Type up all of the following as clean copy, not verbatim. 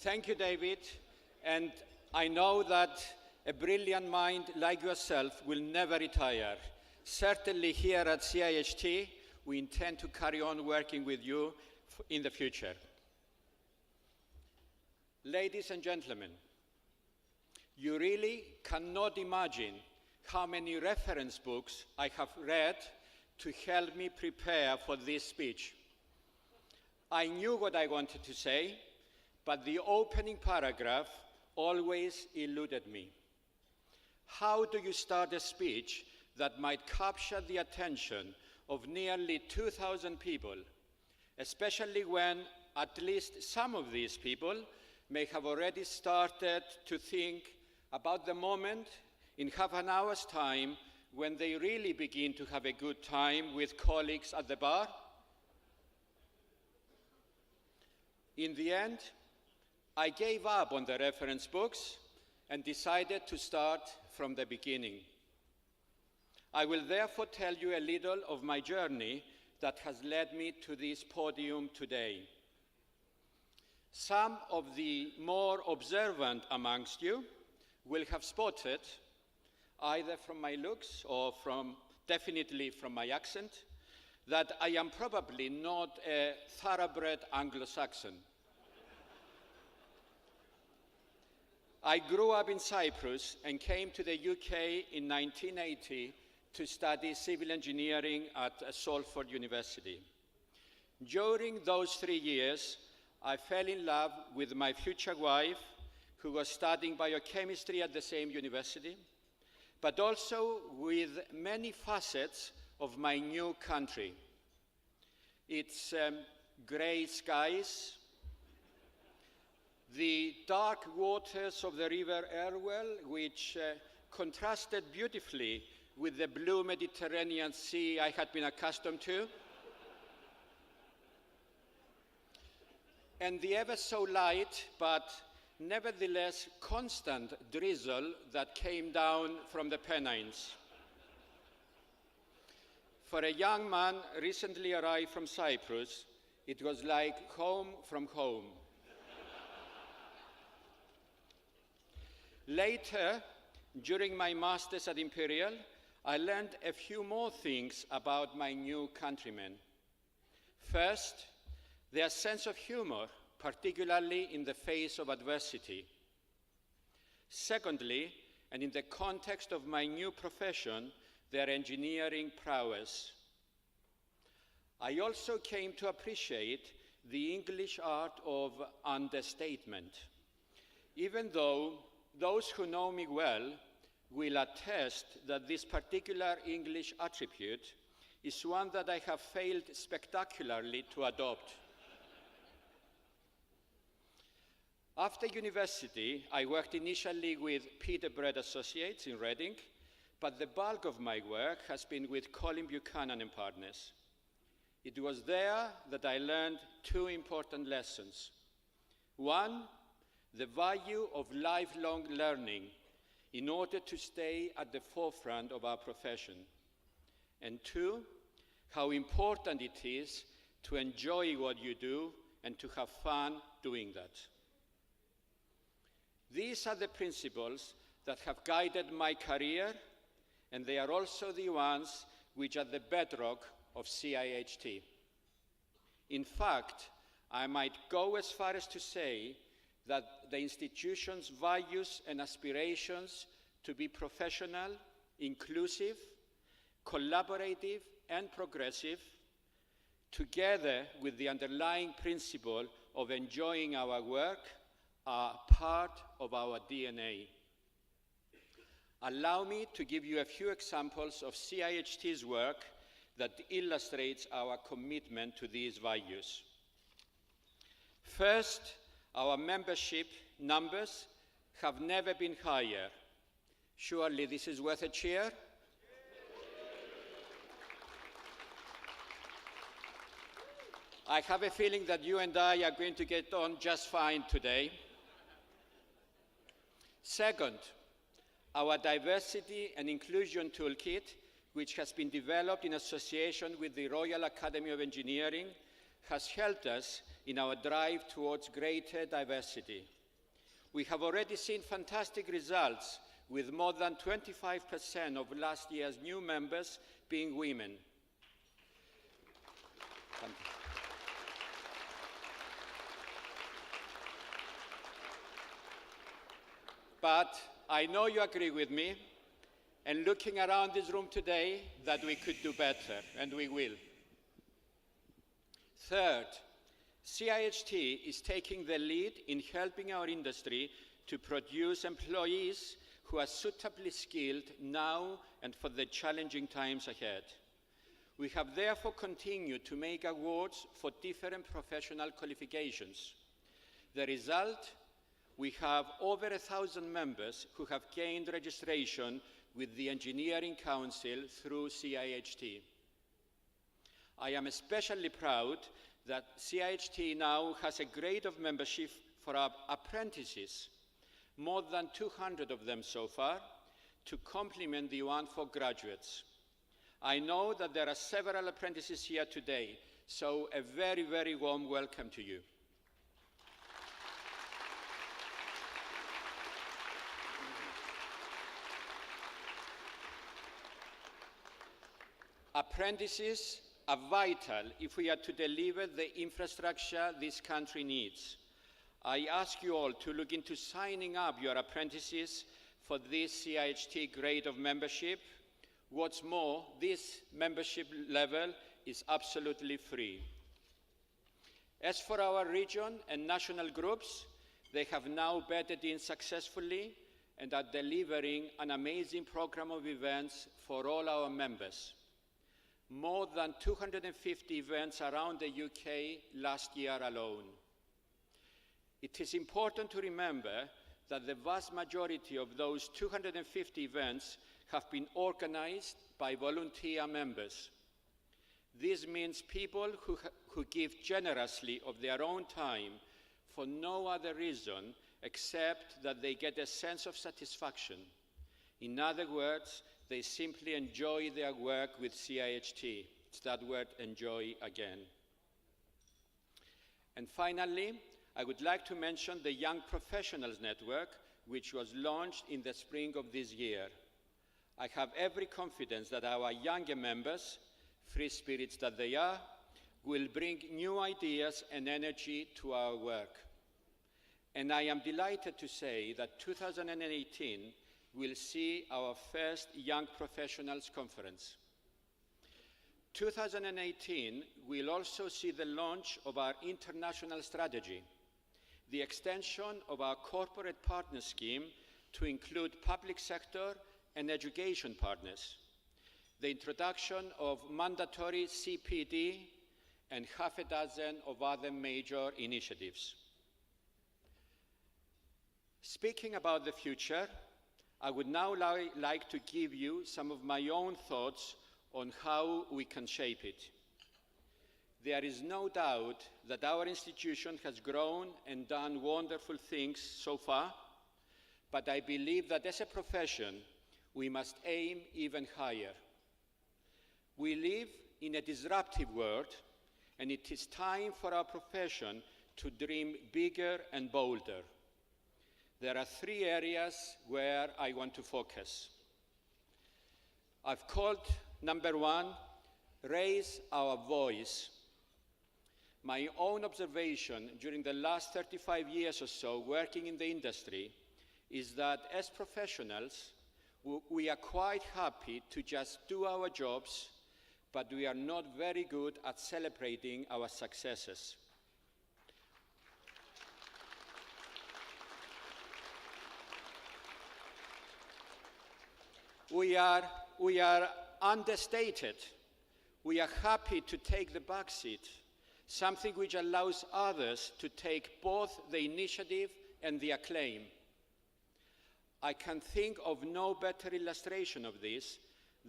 Thank you, David. And I know that a brilliant mind like yourself will never retire. Certainly here at CIHT, we intend to carry on working with you in the future. Ladies and gentlemen, you really cannot imagine how many reference books I have read to help me prepare for this speech. I knew what I wanted to say, but the opening paragraph always eluded me. How do you start a speech that might capture the attention of nearly 2,000 people, especially when at least some of these people may have already started to think about the moment in half an hour's time when they really begin to have a good time with colleagues at the bar? In the end, I gave up on the reference books and decided to start from the beginning. I will therefore tell you a little of my journey that has led me to this podium today. Some of the more observant amongst you will have spotted, either from my looks or definitely from my accent, that I am probably not a thoroughbred Anglo-Saxon. I grew up in Cyprus and came to the UK in 1980 to study civil engineering at Salford University. During those 3 years, I fell in love with my future wife, who was studying biochemistry at the same university, but also with many facets of my new country. Its grey skies, the dark waters of the river Irwell, which contrasted beautifully with the blue Mediterranean Sea I had been accustomed to, and the ever so light but nevertheless constant drizzle that came down from the Pennines. For a young man recently arrived from Cyprus, it was like home from home. Later, during my master's at Imperial, I learned a few more things about my new countrymen. First, their sense of humor, particularly in the face of adversity. Secondly, and in the context of my new profession, their engineering prowess. I also came to appreciate the English art of understatement, even though those who know me well will attest that this particular English attribute is one that I have failed spectacularly to adopt. After university, I worked initially with Peterbread Associates in Reading, but the bulk of my work has been with Colin Buchanan and Partners. It was there that I learned two important lessons. One, the value of lifelong learning in order to stay at the forefront of our profession. And two, how important it is to enjoy what you do and to have fun doing that. These are the principles that have guided my career, and they are also the ones which are the bedrock of CIHT. In fact, I might go as far as to say that the institution's values and aspirations to be professional, inclusive, collaborative, and progressive, together with the underlying principle of enjoying our work, are part of our DNA. Allow me to give you a few examples of CIHT's work that illustrates our commitment to these values. First, our membership numbers have never been higher. Surely this is worth a cheer? I have a feeling that you and I are going to get on just fine today. Second, our diversity and inclusion toolkit, which has been developed in association with the Royal Academy of Engineering, has helped us in our drive towards greater diversity. We have already seen fantastic results, with more than 25% of last year's new members being women. Thank you. But I know you agree with me, and looking around this room today, that we could do better, and we will. Third, CIHT is taking the lead in helping our industry to produce employees who are suitably skilled now and for the challenging times ahead. We have therefore continued to make awards for different professional qualifications. The result, we have over 1,000 members who have gained registration with the Engineering Council through CIHT. I am especially proud that CIHT now has a grade of membership for our apprentices, more than 200 of them so far, to complement the one for graduates. I know that there are several apprentices here today, so a very, very warm welcome to you. Apprentices are vital if we are to deliver the infrastructure this country needs. I ask you all to look into signing up your apprentices for this CIHT grade of membership. What's more, this membership level is absolutely free. As for our region and national groups, they have now bedded in successfully and are delivering an amazing program of events for all our members. More than 250 events around the UK last year alone. It is important to remember that the vast majority of those 250 events have been organized by volunteer members. This means people who give generously of their own time for no other reason except that they get a sense of satisfaction. In other words, they simply enjoy their work with CIHT. It's that word, enjoy, again. And finally, I would like to mention the Young Professionals Network, which was launched in the spring of this year. I have every confidence that our younger members, free spirits that they are, will bring new ideas and energy to our work. And I am delighted to say that 2018 will see our first Young Professionals Conference. 2018 will also see the launch of our international strategy, the extension of our corporate partner scheme to include public sector and education partners, the introduction of mandatory CPD, and half a dozen of other major initiatives. Speaking about the future, I would now like to give you some of my own thoughts on how we can shape it. There is no doubt that our institution has grown and done wonderful things so far, but I believe that as a profession, we must aim even higher. We live in a disruptive world, and it is time for our profession to dream bigger and bolder. There are three areas where I want to focus. I've called number one, raise our voice. My own observation during the last 35 years or so working in the industry is that as professionals, we are quite happy to just do our jobs, but we are not very good at celebrating our successes. We are understated. We are happy to take the back seat, something which allows others to take both the initiative and the acclaim. I can think of no better illustration of this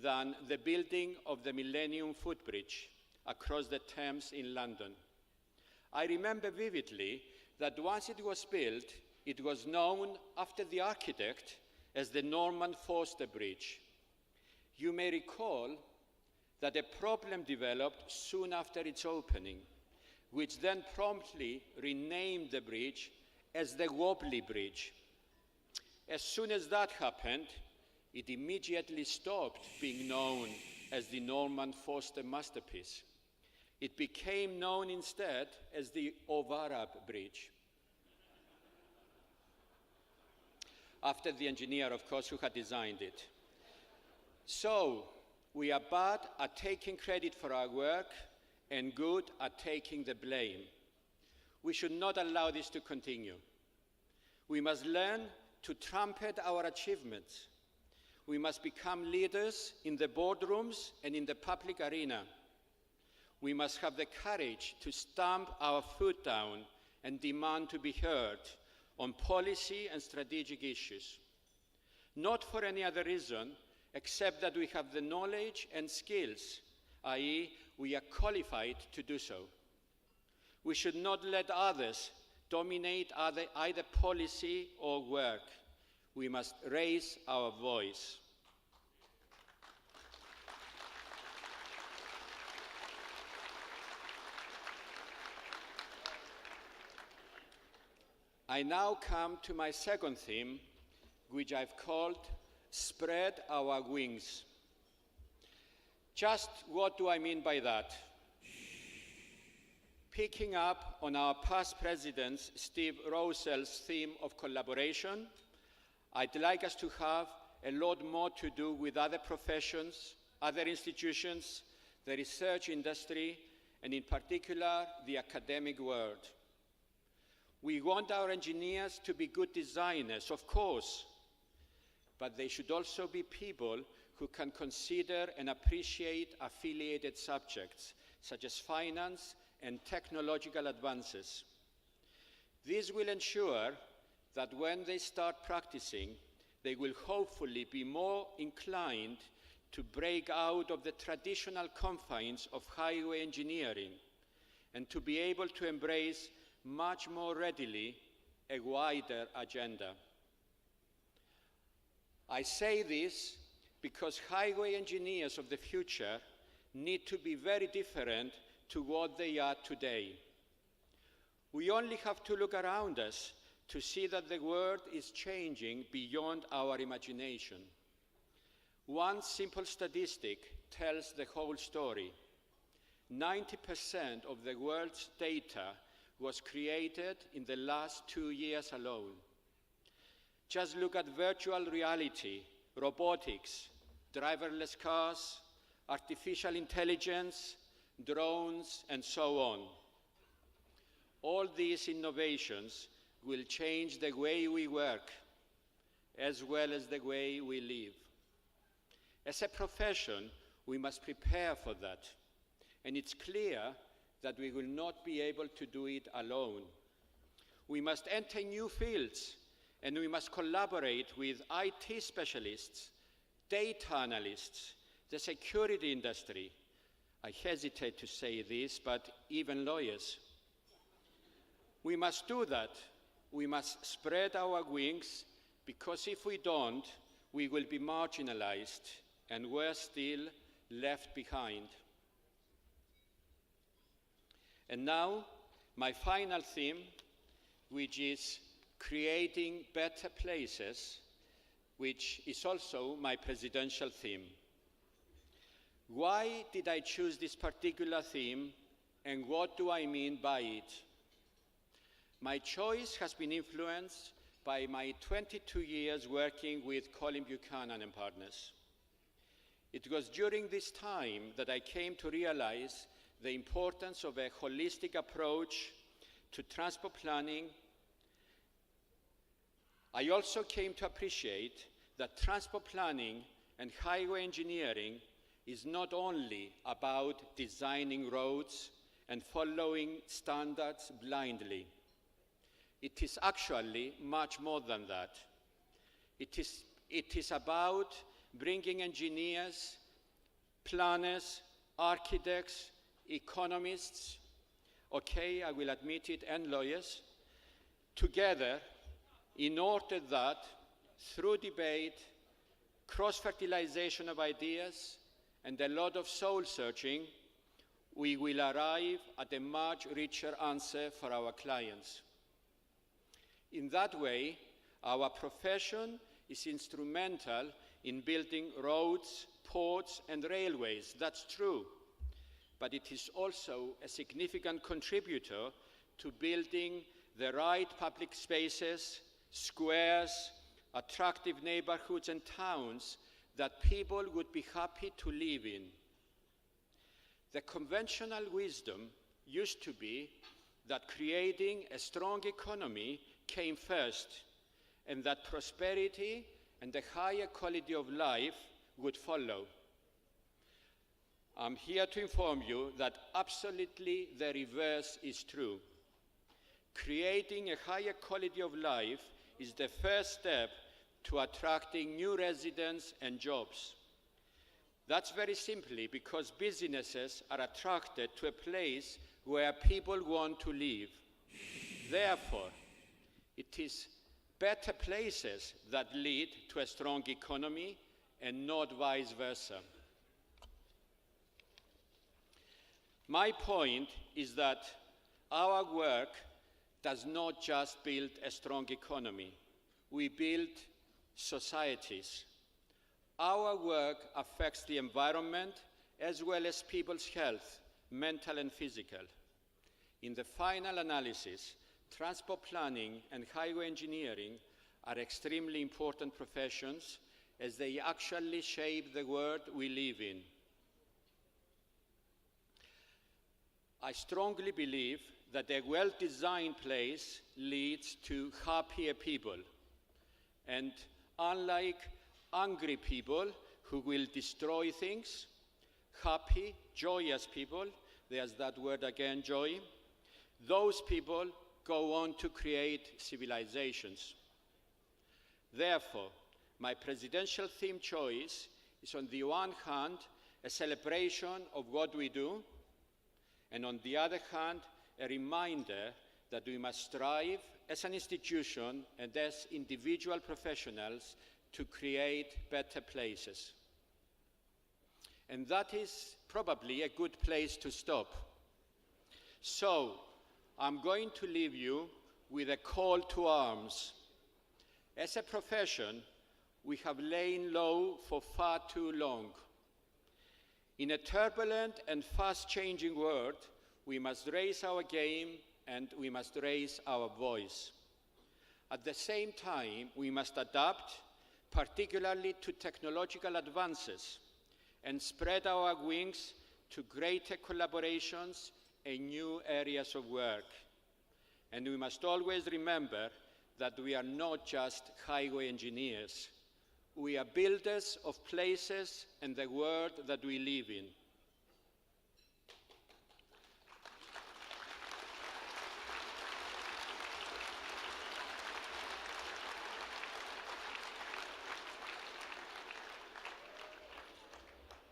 than the building of the Millennium Footbridge across the Thames in London. I remember vividly that once it was built, it was known after the architect as the Norman Foster Bridge. You may recall that a problem developed soon after its opening. which then promptly renamed the bridge as the Wobbly Bridge. As soon as that happened, it immediately stopped being known as the Norman Foster masterpiece. It became known instead as the Ovarab Bridge, after the engineer, of course, who had designed it. So, we are bad at taking credit for our work and good at taking the blame. We should not allow this to continue. We must learn to trumpet our achievements. We must become leaders in the boardrooms and in the public arena. We must have the courage to stamp our foot down and demand to be heard on policy and strategic issues. Not for any other reason, except that we have the knowledge and skills, i.e., we are qualified to do so. We should not let others dominate either policy or work. We must raise our voice. I now come to my second theme, which I've called Spread Our Wings. Just what do I mean by that? Picking up on our past president, Steve Rosel's theme of collaboration, I'd like us to have a lot more to do with other professions, other institutions, the research industry, and in particular, the academic world. We want our engineers to be good designers, of course, but they should also be people who can consider and appreciate affiliated subjects, such as finance and technological advances. This will ensure that when they start practicing, they will hopefully be more inclined to break out of the traditional confines of highway engineering and to be able to embrace much more readily a wider agenda. I say this because highway engineers of the future need to be very different to what they are today. We only have to look around us to see that the world is changing beyond our imagination. One simple statistic tells the whole story. 90% of the world's data was created in the last 2 years alone. Just look at virtual reality, robotics, driverless cars, artificial intelligence, drones, and so on. All these innovations will change the way we work, as well as the way we live. As a profession, we must prepare for that, and it's clear that we will not be able to do it alone. We must enter new fields, and we must collaborate with IT specialists, data analysts, the security industry. I hesitate to say this, but even lawyers. We must do that. We must spread our wings, because if we don't, we will be marginalized, and worse still, left behind. And now, my final theme, which is creating better places, which is also my presidential theme. Why did I choose this particular theme, and what do I mean by it? My choice has been influenced by my 22 years working with Colin Buchanan and Partners. It was during this time that I came to realize the importance of a holistic approach to transport planning. I also came to appreciate that transport planning and highway engineering is not only about designing roads and following standards blindly. It is actually much more than that. It is about bringing engineers, planners, architects, economists, okay, I will admit it, and lawyers, together in order that through debate, cross-fertilization of ideas, and a lot of soul-searching, we will arrive at a much richer answer for our clients. In that way, our profession is instrumental in building roads, ports, and railways. That's true. But it is also a significant contributor to building the right public spaces, squares, attractive neighborhoods and towns that people would be happy to live in. The conventional wisdom used to be that creating a strong economy came first, and that prosperity and a higher quality of life would follow. I'm here to inform you that absolutely the reverse is true. Creating a higher quality of life is the first step to attracting new residents and jobs. That's very simply because businesses are attracted to a place where people want to live. Therefore, it is better places that lead to a strong economy and not vice versa. My point is that our work does not just build a strong economy. We build societies. Our work affects the environment as well as people's health, mental and physical. In the final analysis, transport planning and highway engineering are extremely important professions as they actually shape the world we live in. I strongly believe that a well-designed place leads to happier people. And unlike angry people who will destroy things, happy, joyous people, there's that word again, joy, those people go on to create civilizations. Therefore, my presidential theme choice is on the one hand a celebration of what we do, and on the other hand a reminder that we must strive as an institution and as individual professionals to create better places. And that is probably a good place to stop. So, I'm going to leave you with a call to arms. As a profession, we have lain low for far too long. In a turbulent and fast-changing world, we must raise our game and we must raise our voice. At the same time, we must adapt, particularly to technological advances, and spread our wings to greater collaborations and new areas of work. And we must always remember that we are not just highway engineers. We are builders of places and the world that we live in.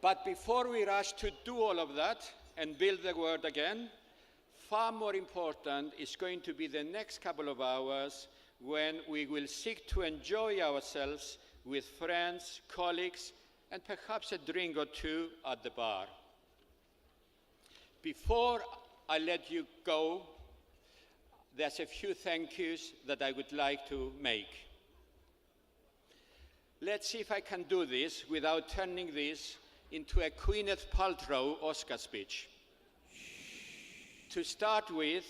But before we rush to do all of that and build the world again, far more important is going to be the next couple of hours when we will seek to enjoy ourselves with friends, colleagues, and perhaps a drink or two at the bar. Before I let you go, there's a few thank yous that I would like to make. Let's see if I can do this without turning this into a Gwyneth Paltrow Oscar speech. To start with,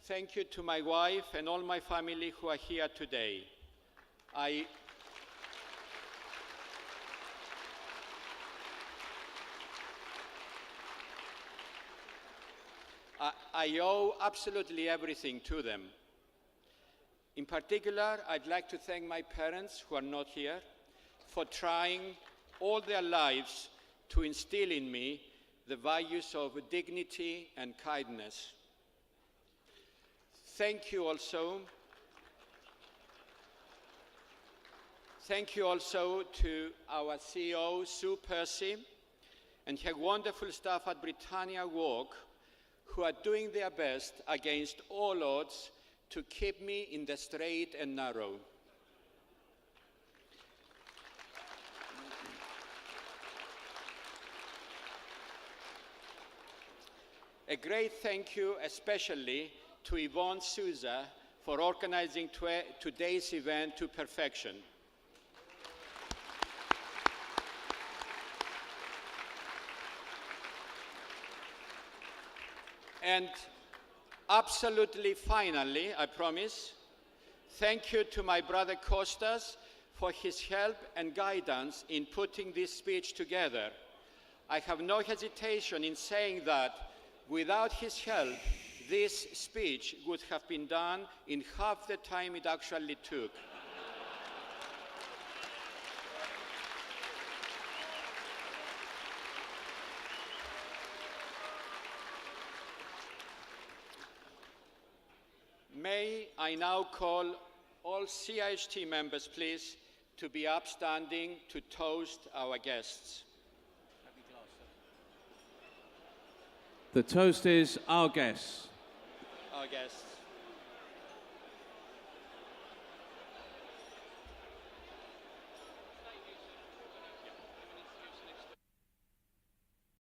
thank you to my wife and all my family who are here today. I owe absolutely everything to them. In particular, I'd like to thank my parents, who are not here, for trying all their lives to instill in me the values of dignity and kindness. Thank you also to our CEO, Sue Percy, and her wonderful staff at Britannia Walk, who are doing their best against all odds to keep me in the straight and narrow. A great thank you especially to Yvonne Souza for organizing today's event to perfection. And absolutely finally, I promise, thank you to my brother Kostas for his help and guidance in putting this speech together. I have no hesitation in saying that without his help, this speech would have been done in half the time it actually took. May I now call all CIHT members, please, to be upstanding to toast our guests. The toast is our guests. Our guests.